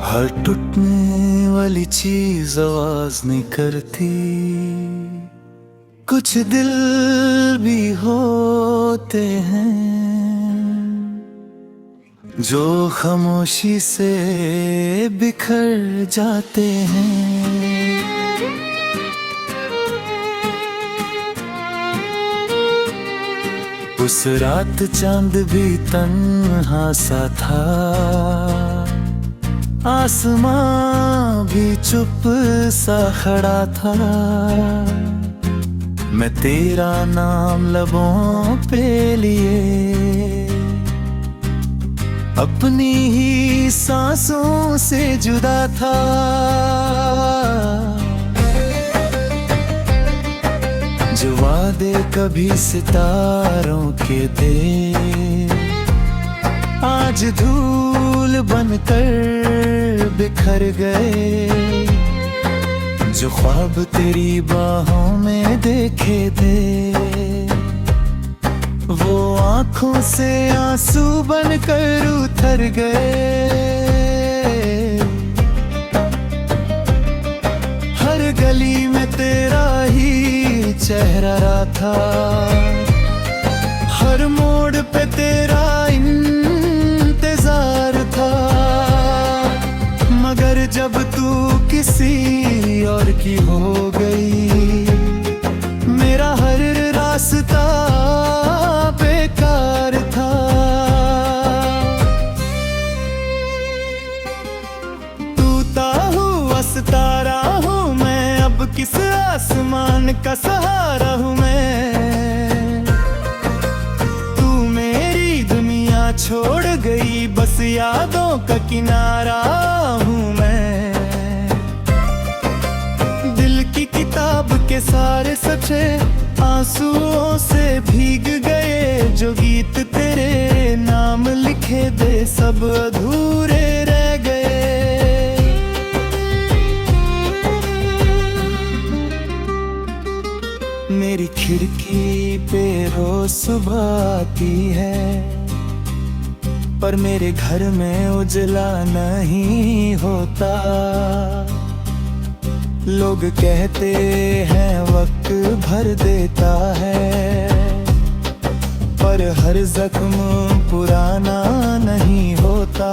हर टूटने वाली चीज आवाज नहीं करती। कुछ दिल भी होते हैं जो खामोशी से बिखर जाते हैं। उस रात चांद भी तन्हा सा था, आसमां भी चुप सा खड़ा था। मैं तेरा नाम लबों पे लिए अपनी ही सांसों से जुदा था। जो वादे कभी सितारों के थे आज धूल बनकर बिखर गए। जो ख्वाब तेरी बाहों में देखे थे वो आंखों से आंसू बनकर उतर गए। हर गली में तेरा ही चेहरा था, हर मोड़ पे तेरा इंतजार था। मगर जब तू किसी और की हो गई मेरा हर रास्ता बेकार था। टूटा हुआ सितारा हूँ मैं, अब किस आसमान का सहारा हूँ मैं। तू मेरी दुनिया छोड़ गई, बस यादों का किनारा हूँ मैं। दिल की किताब के सारे सच्चे आंसुओं से भीग गए। जो गीत तेरे नाम लिखे थे सब अधूरे रह गए। मेरी खिड़की पे रोज सुबह आती है पर मेरे घर में उजला नहीं होता। लोग कहते हैं वक्त भर देता है पर हर जख्म पुराना नहीं होता।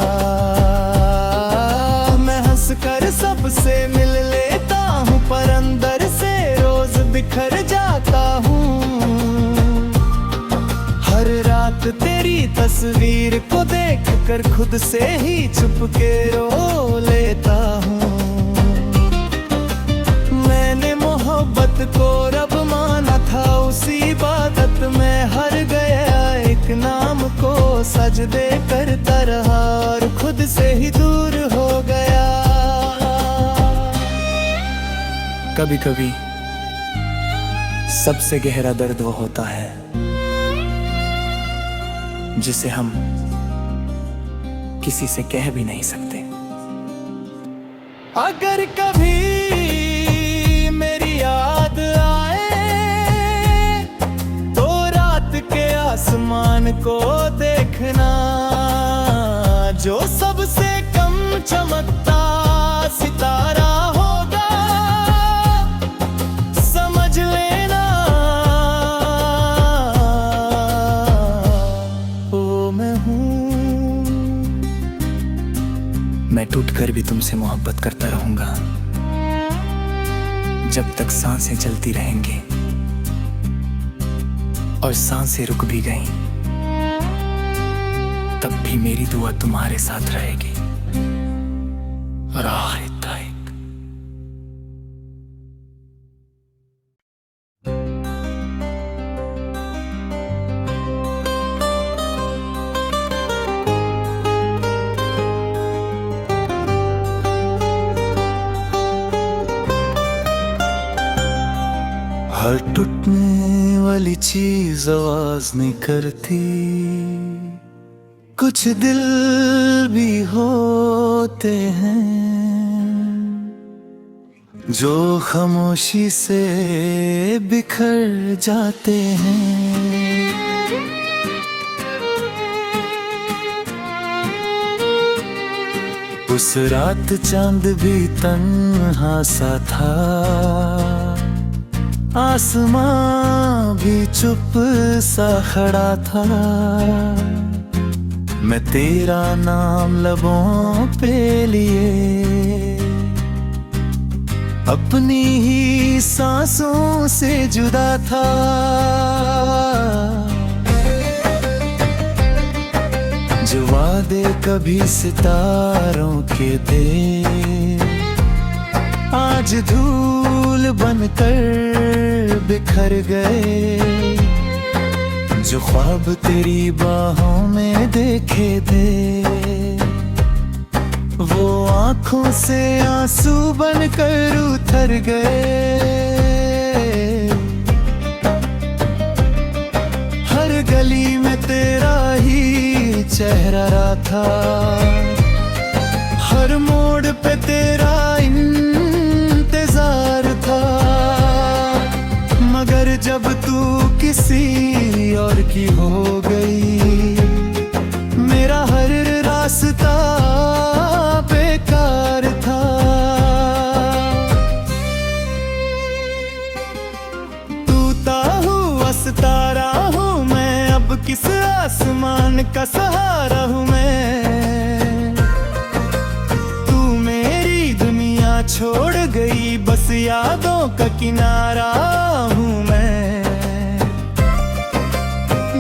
मैं हंसकर सबसे मिल लेता हूँ पर अंदर से रोज बिखर जाता हूँ। हर रात तेरी तस्वीर को देखकर खुद से ही चुपके रो लेता हूँ। मैंने मोहब्बत को रब माना था, उसी इबादत में हर गया। एक नाम को सजदे करता रहा और खुद से ही दूर हो गया। कभी कभी सबसे गहरा दर्द वो होता है जिसे हम किसी से कह भी नहीं सकते। अगर कभी मेरी याद आए तो रात के आसमान को देखना, जो सबसे कम चमकता सितारा होगा समझ लेना वो मैं हूँ। मैं टूटकर भी तुमसे मोहब्बत करता रहूंगा जब तक सांसें चलती रहेंगी। और सांसें रुक भी गईं तब भी मेरी दुआ तुम्हारे साथ रहेगी। राह ताइक। हर टूटने वाली चीज आवाज नहीं करती। कुछ दिल भी होते हैं जो खामोशी से बिखर जाते हैं। उस रात चांद भी तन्हा सा था, आसमां भी चुप सा खड़ा था। मैं तेरा नाम लबों पे लिए अपनी ही सांसों से जुदा था। जो वादे कभी सितारों के थे, आज धूल बनकर बिखर गए। जो ख्वाब तेरी बाहों में देखे थे, वो आंखों से आंसू बनकर उतर गए। हर गली में तेरा ही चेहरा था, हर मोड़ पे तेरा इंतजार था। मगर जब तू किसी और की हो गई, मेरा हर रास्ता बेकार था। टूटा हुआ सितारा हूँ मैं, अब किस आसमान का सहारा हूँ मैं। तू मेरी दुनिया छोड़ गई, बस यादों का किनारा हूँ मैं।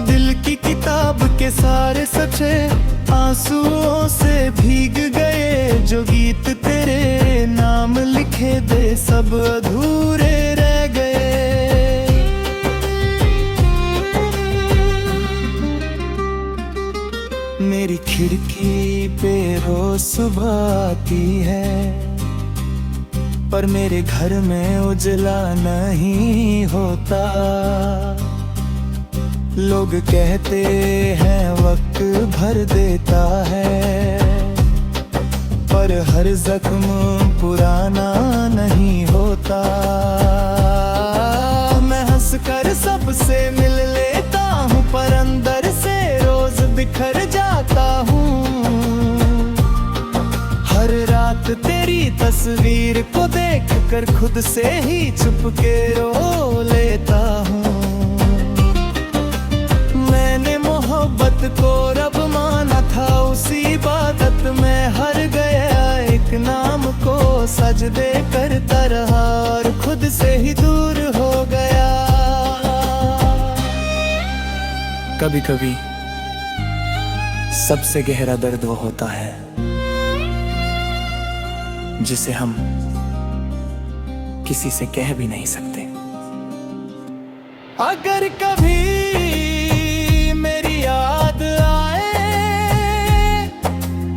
दिल की किताब के सारे सच्चे आंसुओं से भीग गए। जो गीत तेरे नाम लिखे दे, सब अधूरे रह गए। मेरी खिड़की पे रोज सुबह आती है, पर मेरे घर में उजला नहीं होता। लोग कहते हैं वक्त भर देता है, पर हर जख्म पुराना नहीं होता। मैं हंसकर सबसे मिल लेता हूँ, पर अंदर से रोज बिखर जाता हूँ। हर रात तेरी तस्वीर को देखकर खुद से ही चुपके रो लेता हूँ। मैंने मोहब्बत को रब माना था, उसी इबादत में हर गया। एक नाम को सजदे करता रहा और खुद से ही दूर हो गया। कभी कभी सबसे गहरा दर्द वो होता है जिसे हम किसी से कह भी नहीं सकते। अगर कभी मेरी याद आए,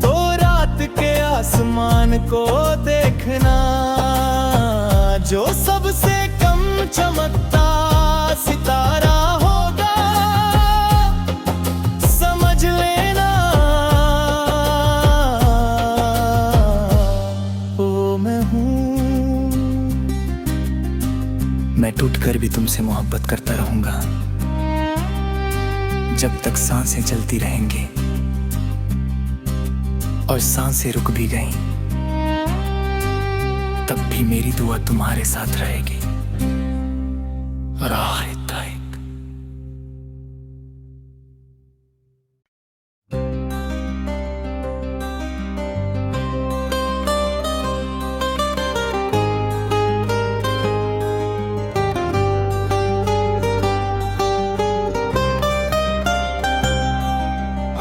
तो रात के आसमान को देखना। जो सबसे कम चमकता सितारा होगा, समझ लेना वो मैं हूँ। मैं टूटकर भी तुमसे मोहब्बत करता रहूंगा, जब तक सांसें चलती रहेंगी। और सांसें रुक भी गईं, तब भी मेरी दुआ तुम्हारे साथ रहेगी। राह ताइक।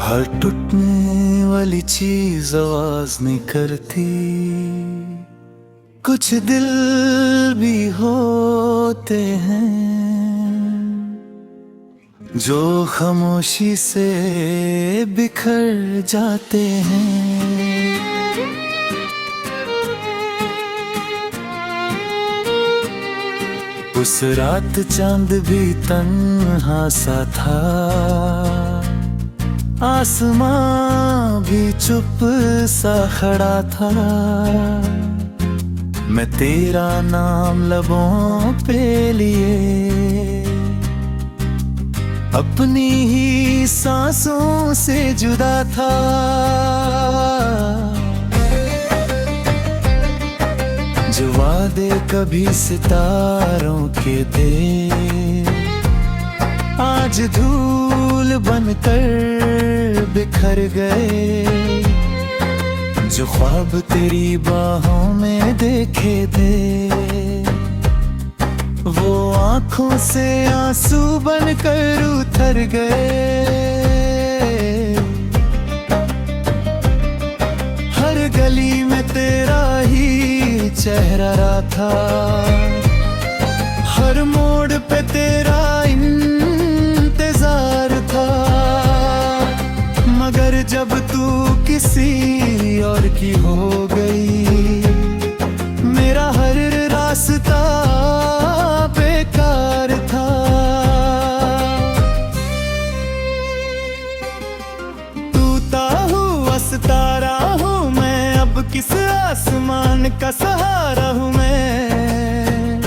हर टूटने वाली चीज आवाज नहीं करती, कुछ दिल भी होते हैं जो खामोशी से बिखर जाते हैं। उस रात चांद भी तन्हा सा था, आसमां भी चुप सा खड़ा था। मैं तेरा नाम लबों पे लिए अपनी ही सांसों से जुदा था। वादे कभी सितारों के थे, आज धूल बनकर बिखर गए। जो ख्वाब तेरी बाहों में देखे थे, वो आंखों से आंसू बनकर उतर गए। हर गली में तेरा ही चेहरा था, हर मोड़ पे तेरा इंतजार था। मगर जब तू किसी और की हो गई, मेरा हर रास्ता बेकार था। टूटा हुआ सितारा हूँ मैं, अब किस आसमान का सहारा हूँ मैं।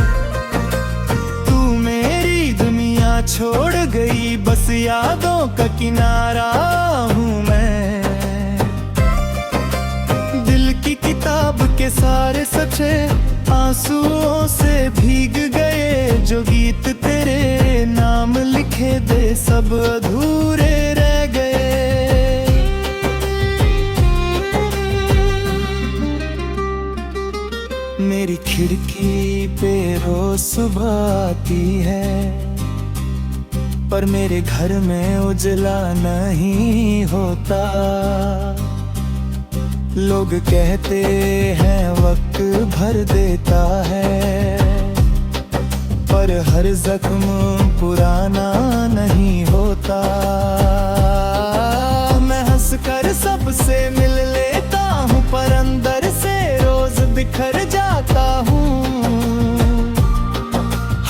तू मेरी दुनिया छोड़ गई, बस यादों का किनारा हूँ मैं। दिल की किताब के सारे सच्चे आंसुओं से भीग गए। जो गीत तेरे नाम लिखे दे, सब अधूरे रह गए। मेरी खिड़की पे रोज सुबह आती है, पर मेरे घर में उजला नहीं होता। लोग कहते हैं वक्त भर देता है, पर हर जख्म पुराना नहीं होता। मैं हंसकर सबसे मिल लेता हूँ, पर अंदर से रोज बिखर जाता हूँ।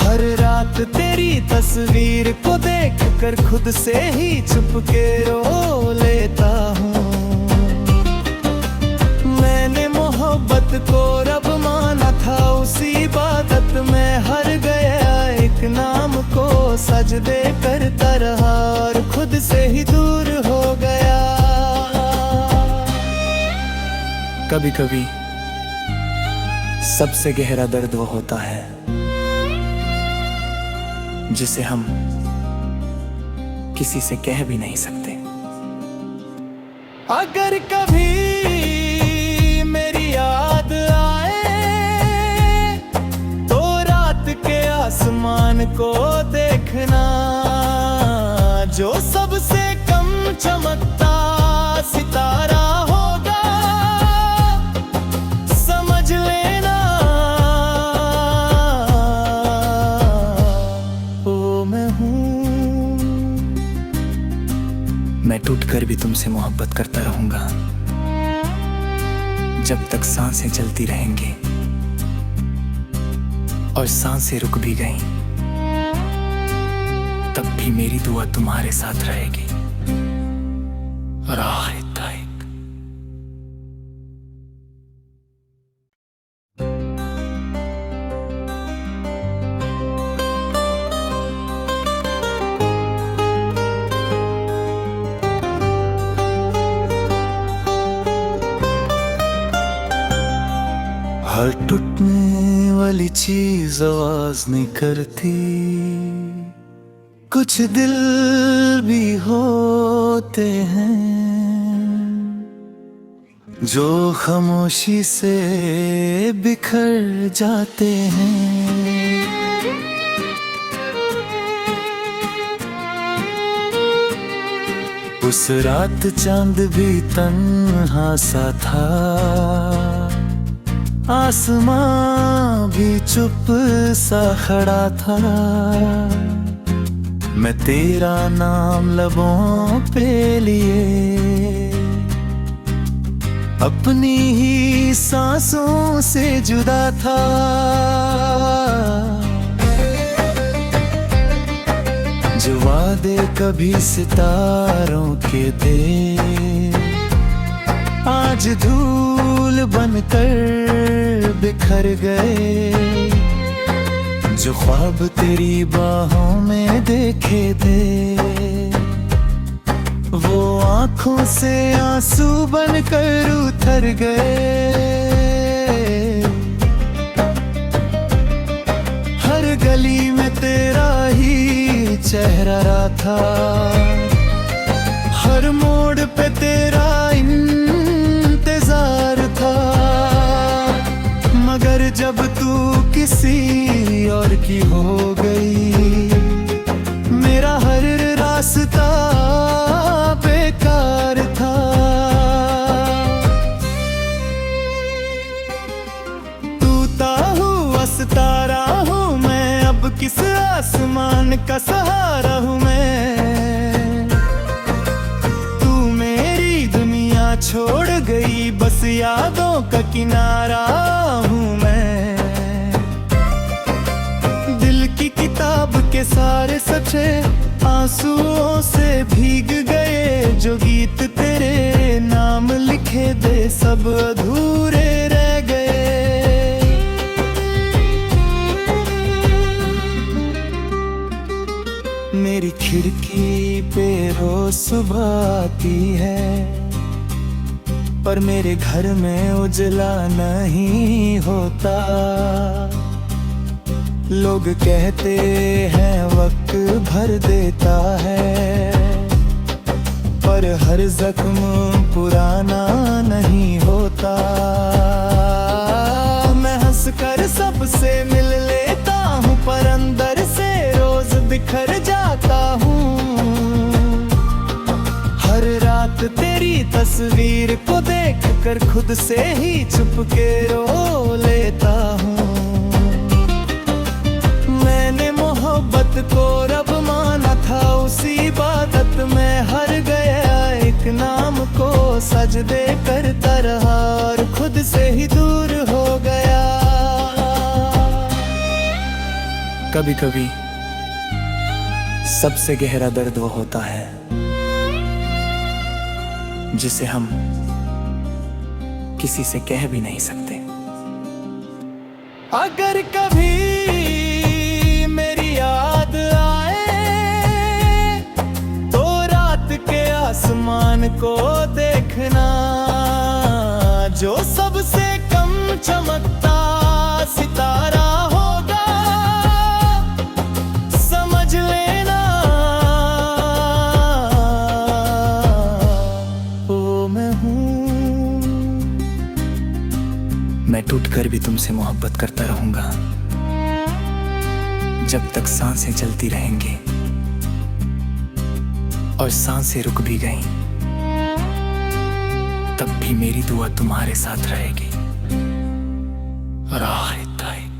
हर रात तेरी तस्वीर को देखकर खुद से ही चुप के रो लेता हूँ। मैंने मोहब्बत को रब माना था, उसी इबादत में हर गया। एक नाम को सजदे करता रहा और खुद से ही दूर हो गया। कभी कभी सबसे गहरा दर्द वो होता है जिसे हम किसी से कह भी नहीं सकते। अगर कभी मेरी याद आए, तो रात के आसमान को देखना, जो सबसे कम चमकता सितारा होगा, समझ लेना वो मैं हूँ। मैं टूट कर भी तुमसे मोहब्बत करता रहूंगा, जब तक सांसें चलती रहेंगी। और सांसें रुक भी गईं, तब भी मेरी दुआ तुम्हारे साथ रहेगी। राह ताइक। हर टूटने वाली चीज आवाज नहीं करती, कुछ दिल भी होते हैं जो खामोशी से बिखर जाते हैं। उस रात चांद भी तन्हा सा था, आसमां भी चुप सा खड़ा था। मैं तेरा नाम लबों पे लिए, अपनी ही सांसों से जुदा था। जो वादे कभी सितारों के थे, आज धूल बनकर बिखर गए। जो ख्वाब तेरी बाहों में देखे थे, वो आंखों से आंसू बनकर उतर गए। चेहरा था। हर मोड़ पे तेरा इंतजार था, मगर जब तू किसी और की हो गई, मेरा हर रास्ता बेकार था। टूटा हुआ सितारा हूँ मैं, अब किस आसमान का सहारा हूँ मैं। तू मेरी दुनिया छोड़ गई, बस यादों का किनारा हूँ मैं। दिल की किताब के सारे सच्चे आंसुओं से भीग गए, जो गीत तेरे नाम लिखे दे सब अधूरे रह गए। मेरी खिड़की पे रोज सुबह आती है, पर मेरे घर में उजला नहीं होता। लोग कहते हैं वक्त भर देता है, पर हर जख्म पुराना नहीं होता। मैं हंसकर सबसे मिल लेता हूँ, पर अंदर से रोज बिखर जाता हूँ। हर रात तेरी तस्वीर को देखकर खुद से ही चुपके रो लेता हूँ। मैंने मोहब्बत को रब माना था, उसी इबादत में हर गया। एक नाम को सजदे करता रहा और खुद से ही दूर हो गया। कभी कभी सबसे गहरा दर्द वो होता है जिसे हम किसी से कह भी नहीं सकते। अगर कभी मेरी याद आए तो रात के आसमान को देखना, जो सबसे कम चमकता सितारा होगा, समझ लेना वो मैं हूँ। मैं टूटकर भी तुमसे मोहब्बत करता रहूंगा, जब तक सांसें चलती रहेंगी। और सांसें रुक भी गईं, तब भी मेरी दुआ तुम्हारे साथ रहेगी। राहत ताइक।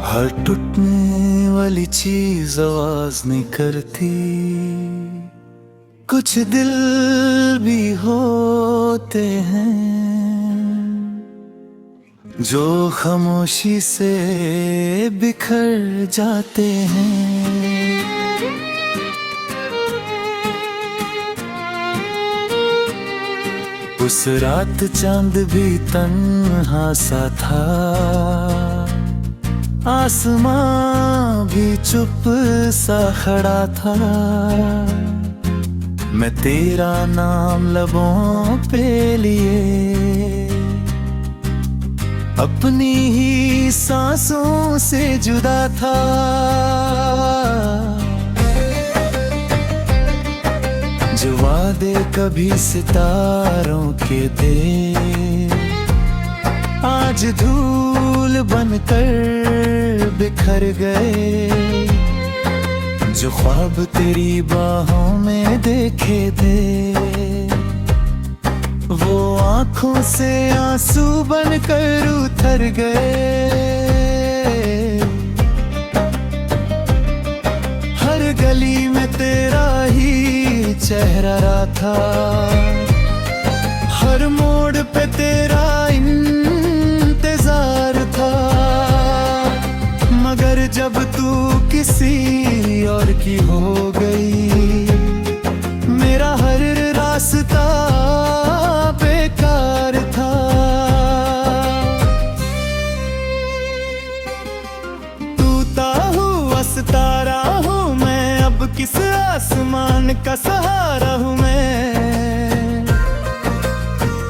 हर टूटने वाली चीज आवाज नहीं करती, कुछ दिल भी होते हैं जो खामोशी से बिखर जाते हैं। उस रात चांद भी तन्हा सा था, आसमां भी चुप सा खड़ा था। मैं तेरा नाम लबों पे लिए अपनी ही सांसों से जुदा था। जो वादे कभी सितारों के थे, आज धूल बनकर बिखर गए। जो ख्वाब तेरी बाहों में देखे थे, वो आंखों से आंसू बनकर उतर गए। हर गली में तेरा ही चेहरा था, हर मोड़ पे तेरा इंतजार था। मगर जब तू किसी और की हो गई, मेरा हर रास्ता बेकार था। तू किस आसमान का सहारा हूँ मैं।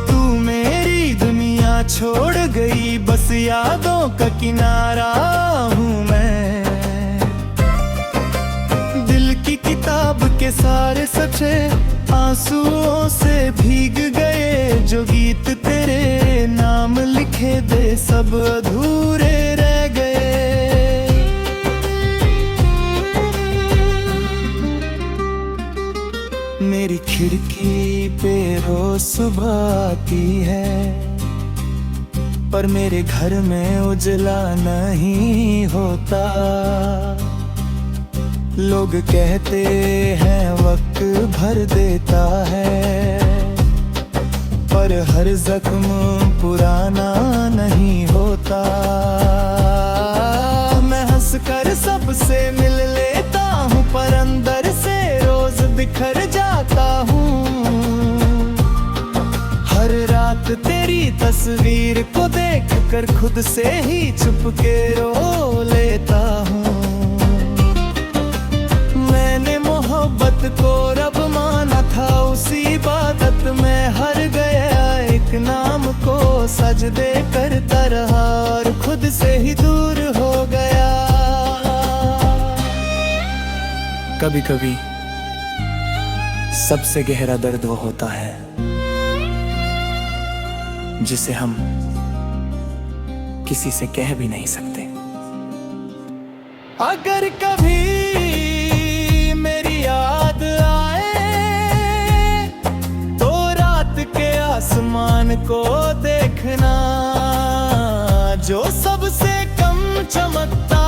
तू मेरी दुनिया छोड़ गई, बस यादों का किनारा हूँ मैं। दिल की किताब के सारे सच्चे आंसुओं से भीग गए, जो गीत तेरे नाम लिखे दे सब अधूरे रह गए। मेरी खिड़की पे रोज सुबह आती है, पर मेरे घर में उजला नहीं होता। लोग कहते हैं वक्त भर देता है, पर हर जख्म पुराना नहीं होता। मैं हंसकर सबसे मिल लेता हूँ, पर अंदर से रोज बिखर जाता हूँ। हर रात तेरी तस्वीर को देखकर खुद से ही चुप के रो लेता हूँ। मैंने मोहब्बत को रब माना था, उसी इबादत में हर गया। एक नाम को सजदे करता रहा और खुद से ही दूर हो गया। कभी कभी सबसे गहरा दर्द वो होता है जिसे हम किसी से कह भी नहीं सकते। अगर कभी मेरी याद आए तो रात के आसमान को देखना, जो सबसे कम चमकता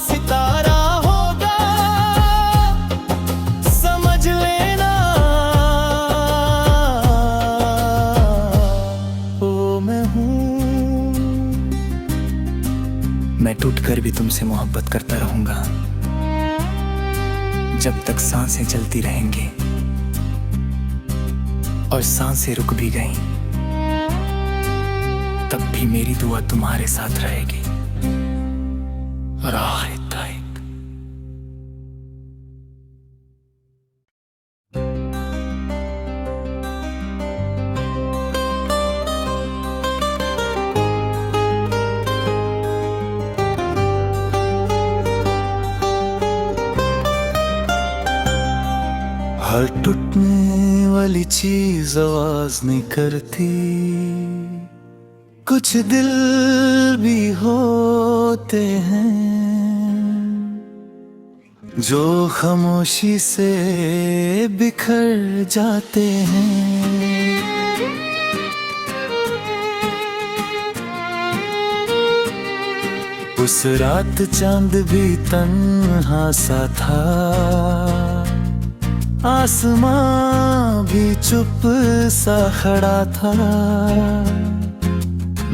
सितारा होगा, समझ लेना वो मैं हूँ। मैं टूटकर भी तुमसे मोहब्बत करता रहूंगा, जब तक सांसें चलती रहेंगी। और सांसें रुक भी गईं, तब भी मेरी दुआ तुम्हारे साथ रहेगी। राहत हर टूटने वाली चीज आवाज नहीं करती, कुछ दिल भी होते हैं जो खामोशी से बिखर जाते हैं। उस रात चांद भी तन्हा सा था, आसमां भी चुप सा खड़ा था।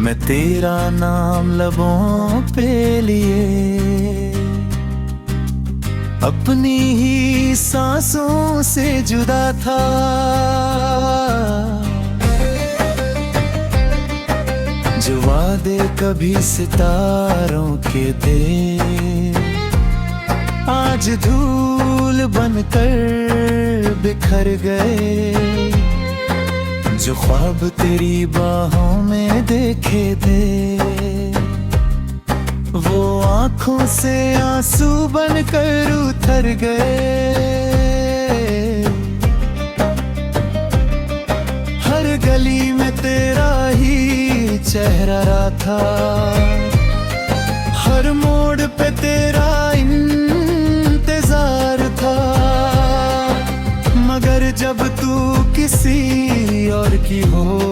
मैं तेरा नाम लबों पे लिए अपनी ही सांसों से जुदा था। जो वादे कभी सितारों के थे, आज धूल बनकर बिखर गए। जो ख्वाब तेरी बाहों में देखे थे, वो आंखों से आंसू बनकर उतर गए। हर गली में तेरा ही चेहरा था, हर मोड़ पे तेरा इंतजार था। मगर जब तू किसी और की हो